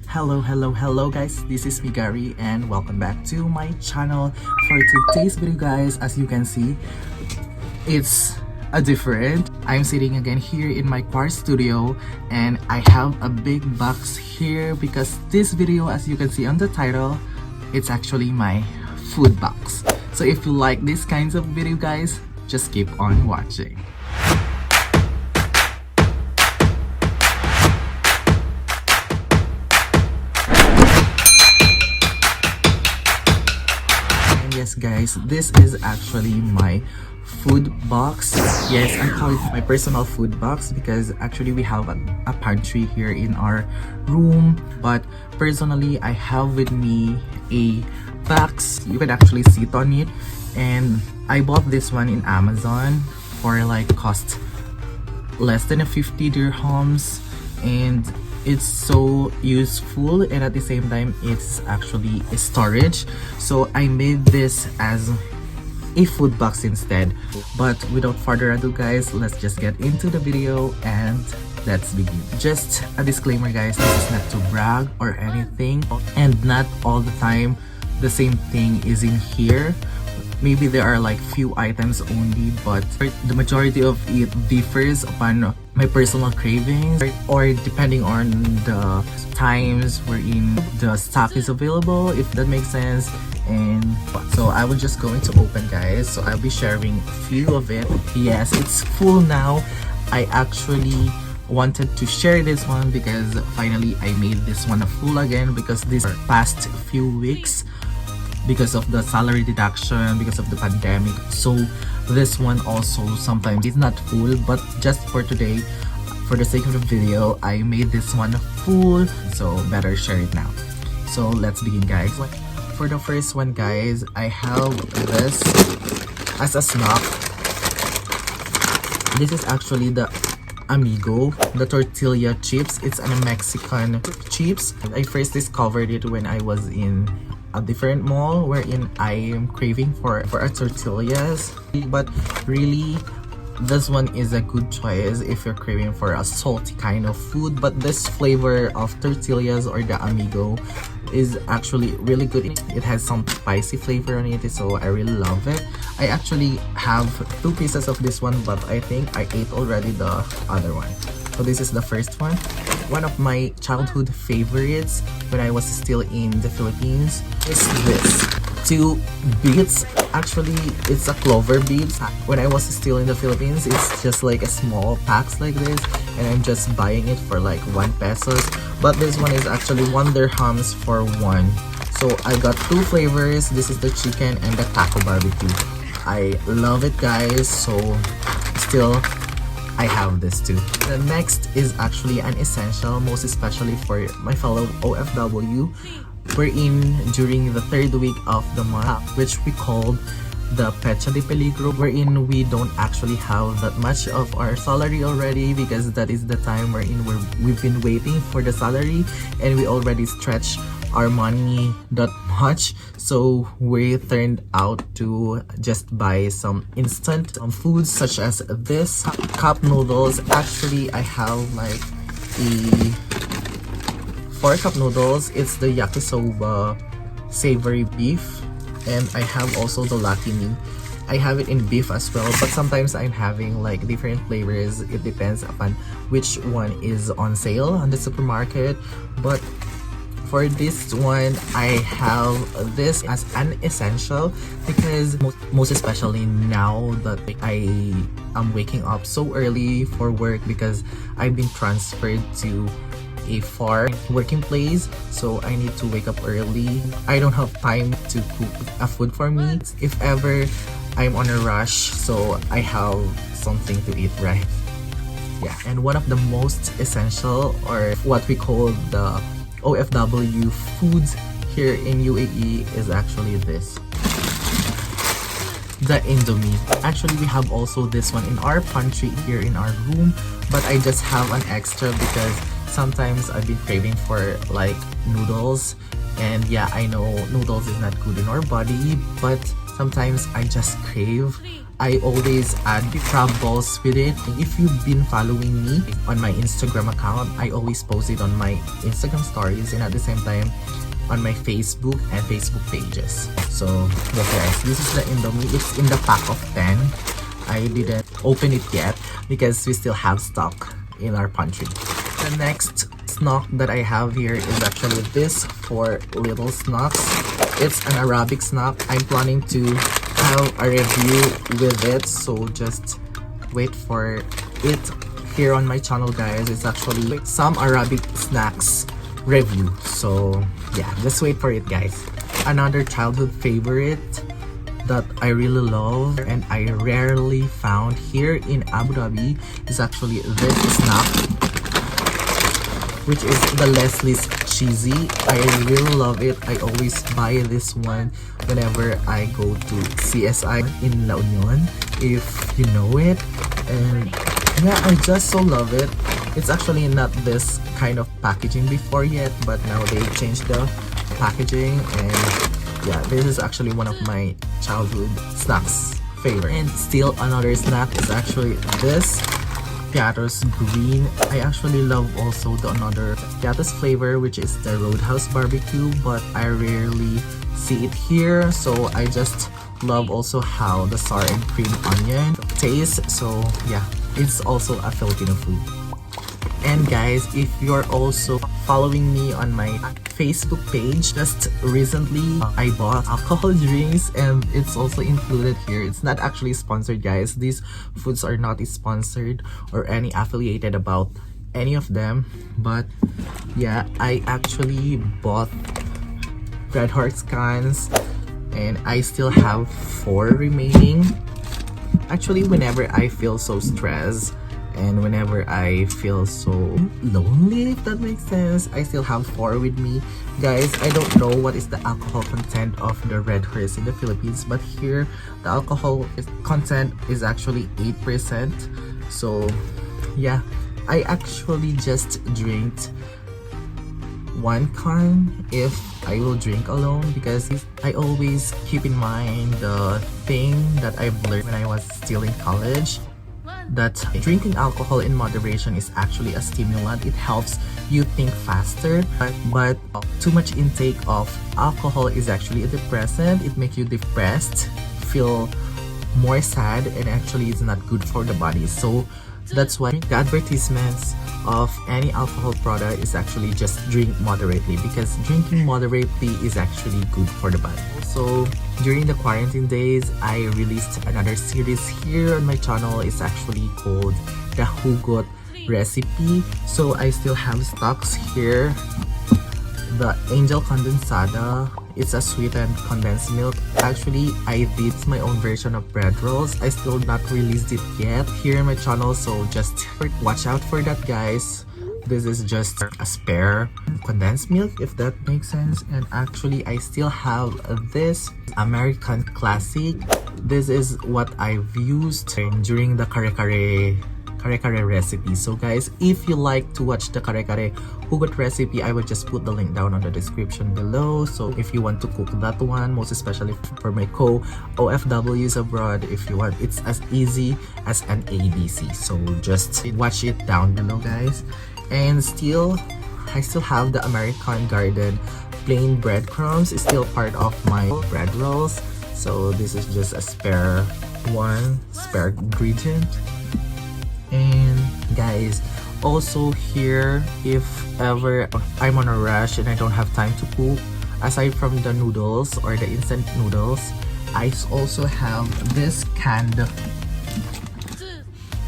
Hello guys, this is me Gary and welcome back to my channel. For today's video guys, as you can see, it's a different. I'm sitting again here in my car studio and I have a big box here because this video, as you can see on the title, it's actually my food box. So if you like these kinds of video guys, just keep on watching. Yes guys, this is actually my food box. Yes, I call it my personal food box because actually we have a pantry here in our room, but personally I have with me a box. You can actually sit on it, and I bought this one in Amazon for like cost less than 50 dirhams, and it's so useful, and at the same time it's actually a storage. So I made this as a food box instead. But without further ado guys, let's just get into the video and let's begin. Just a disclaimer guys, this is not to brag or anything, and not all the time the same thing is in here. Maybe there are like few items only, but the majority of it differs upon my personal cravings or depending on the times wherein the stock is available, if that makes sense. And so I will just going to open guys, so I'll be sharing a few of it. Yes, it's full now. I actually wanted to share this one because finally I made this one full again, because this past few weeks, because of the salary deduction, because of the pandemic, so this one also sometimes is not full. But just for today, for the sake of the video, I made this one full, so better share it now. So let's begin guys. For the first one guys, I have this as a snack. This is actually the Amigo, the tortilla chips. It's a Mexican chips. I first discovered it when I was in a different mall wherein I am craving for a tortillas. But really, this one is a good choice if you're craving for a salty kind of food. But this flavor of tortillas or the Amigo is actually really good. It has some spicy flavor on it, so I really love it. I actually have 2 pieces of this one, but I think I ate already the other one. So this is the first one. One of my childhood favorites when I was still in the Philippines is this 2 beets. Actually, it's a clover beets. When I was still in the Philippines, it's just like a small packs like this, and I'm just buying it for like 1 pesos. But this one is actually 1 dirhams for 1. So I got 2 flavors. This is the chicken and the taco barbecue. I love it guys, so still I have this too. The next is actually an essential, most especially for my fellow OFW. We're in during the 3rd week of the month, which we called the Pecha de Peligro, wherein we don't actually have that much of our salary already, because that is the time wherein we've been waiting for the salary and we already stretched our money that much. So we turned out to just buy some instant foods such as this cup noodles. Actually, I have like a 4 cup noodles. It's the yakisoba savory beef, and I have also the latini. I have it in beef as well, but sometimes I'm having like different flavors. It depends upon which one is on sale on the supermarket. But for this one, I have this as an essential because most especially now that I am waking up so early for work, because I've been transferred to a far working place, so I need to wake up early. I don't have time to cook a food for me if ever I'm on a rush, so I have something to eat, right? Yeah, and one of the most essential, or what we call the OFW foods here in UAE, is actually this, the Indomie. Actually, we have also this one in our pantry here in our room, but I just have an extra because sometimes I've been craving for like noodles, and yeah, I know noodles is not good in our body, but sometimes I just crave I always add crab balls with it. If you've been following me on my Instagram account, I always post it on my Instagram stories and at the same time on my Facebook and Facebook pages. So yeah guys, this is the Indomie. It's in the pack of 10. I didn't open it yet because we still have stock in our pantry. The next snack that I have here is actually this 4 little snacks. It's an Arabic snack. I'm planning to have a review with it, so just wait for it here on my channel guys. It's actually some Arabic snacks review, so yeah, just wait for it guys. Another childhood favorite that I really love and I rarely found here in Abu Dhabi is actually this snack, which is the Leslie's Cheesy. I really love it. I always buy this one whenever I go to CSI in La Union, if you know it. And yeah, I just so love it. It's actually not this kind of packaging before yet, but now they changed the packaging, and yeah, this is actually one of my childhood snacks favorite. And still another snack is actually this Piatos Green. I actually love also the another Piatos flavor, which is the Roadhouse Barbecue, but I rarely see it here, so I just love also how the sour and cream onion tastes. So yeah, it's also a Filipino food. And guys, if you're also following me on my Facebook page, just recently I bought alcohol drinks and it's also included here. It's not actually sponsored guys. These foods are not sponsored or any affiliated about any of them, but yeah, I actually bought Red Horse cans and I still have 4 remaining. Actually, whenever I feel so stressed and whenever I feel so lonely, if that makes sense, I still have 4 with me. Guys, I don't know what is the alcohol content of the Red Horse in the Philippines, but here the alcohol content is actually 8%. So yeah, I actually just drink 1 can if I will drink alone, because I always keep in mind the thing that I've learned when I was still in college, that drinking alcohol in moderation is actually a stimulant. It helps you think faster, but too much intake of alcohol is actually a depressant. It makes you depressed, feel more sad, and actually it's not good for the body. So that's why the advertisements of any alcohol product is actually just drink moderately, because drinking moderately is actually good for the body. Also, during the quarantine days, I released another series here on my channel. It's actually called the Hugot recipe. So I still have stocks here. The Angel Condensada, it's a sweetened condensed milk. Actually, I did my own version of bread rolls. I still not released it yet here on my channel, so just watch out for that guys. This is just a spare condensed milk, if that makes sense. And actually, I still have this American Classic. This is what I've used during the kare-kare recipe. So guys, if you like to watch the kare-kare hugot recipe, I will just put the link down on the description below. So if you want to cook that one, most especially for my OFWs abroad, if you want, it's as easy as an ABC. So just watch it down below guys. And still, I still have the American Garden plain breadcrumbs. It's still part of my bread rolls. So this is just a spare ingredient. And guys, also here, if ever I'm on a rush and I don't have time to cook, aside from the noodles or the instant noodles, I also have this canned.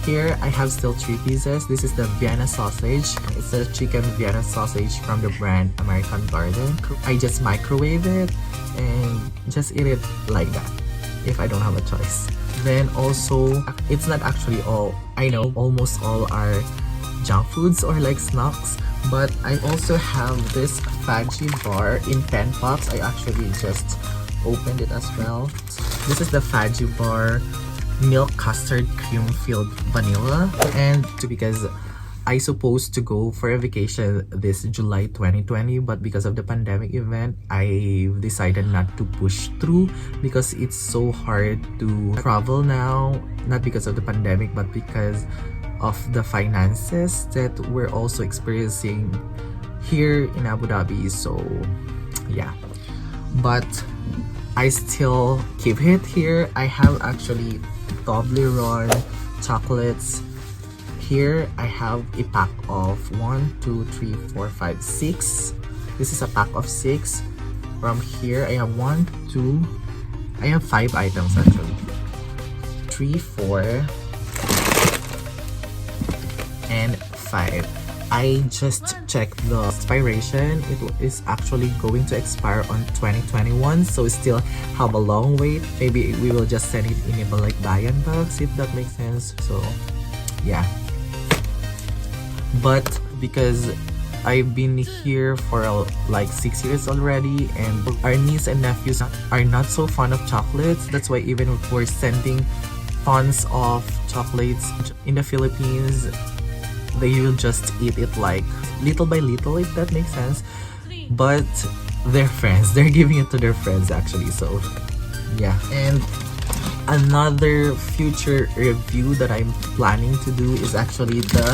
Here I have still 3 pieces. This is the Vienna sausage. It's a chicken Vienna sausage from the brand American Garden. I just microwave it and just eat it like that if I don't have a choice. Then also, it's not actually all, I know almost all are junk foods or like snacks, but I also have this fudgy bar in 10 packs. I actually just opened it as well. This is the fudgy bar milk custard cream filled vanilla, and because I supposed to go for a vacation this July 2020, but because of the pandemic event, I decided not to push through because it's so hard to travel now, not because of the pandemic, but because of the finances that we're also experiencing here in Abu Dhabi. So yeah, but I still keep it here. I have actually Toblerone chocolates. Here I have a pack of 1, 2, 3, 4, 5, 6. This is a pack of 6. From here I have 1, 2. I have 5 items actually. 3, 4, and 5. I just checked the expiration. It is actually going to expire on 2021, so we still have a long wait. Maybe we will just send it in a like buy-in box, if that makes sense. So yeah, but because I've been here for like 6 years already, and our niece and nephews are not so fond of chocolates. That's why even if we're sending tons of chocolates in the Philippines, they will just eat it like little by little, if that makes sense. But they're friends, they're giving it to their friends actually. So yeah, and another future review that I'm planning to do is actually the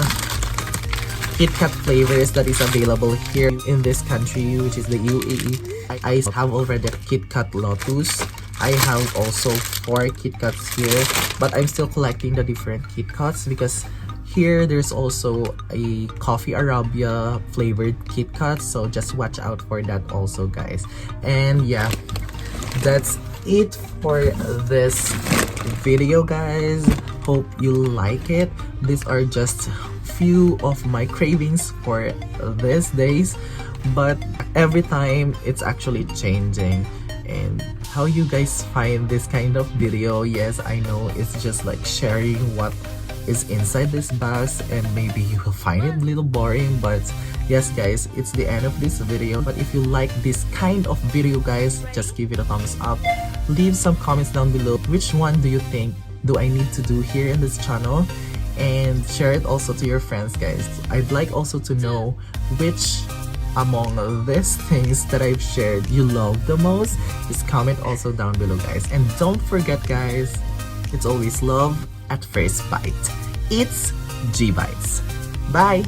Kit Kat flavors that is available here in this country, which is the UAE. I have already Kit Kat Lotus. I have also 4 Kit Kats here, but I'm still collecting the different Kit Kats because here there's also a Coffee Arabia flavored Kit Kat, so just watch out for that also, guys. And yeah, that's it for this video, guys. Hope you like it. These are just few of my cravings for these days, but every time it's actually changing. And how you guys find this kind of video? Yes, I know it's just like sharing what is inside this box, and maybe you will find it a little boring, but yes guys, it's the end of this video. But if you like this kind of video, guys, just give it a thumbs up. Leave some comments down below. Which one do you think do I need to do here in this channel? And share it also to your friends, guys. I'd like also to know which among these things that I've shared you love the most. Just comment also down below, guys. And don't forget, guys, it's always love at first bite. It's GBites. Bye!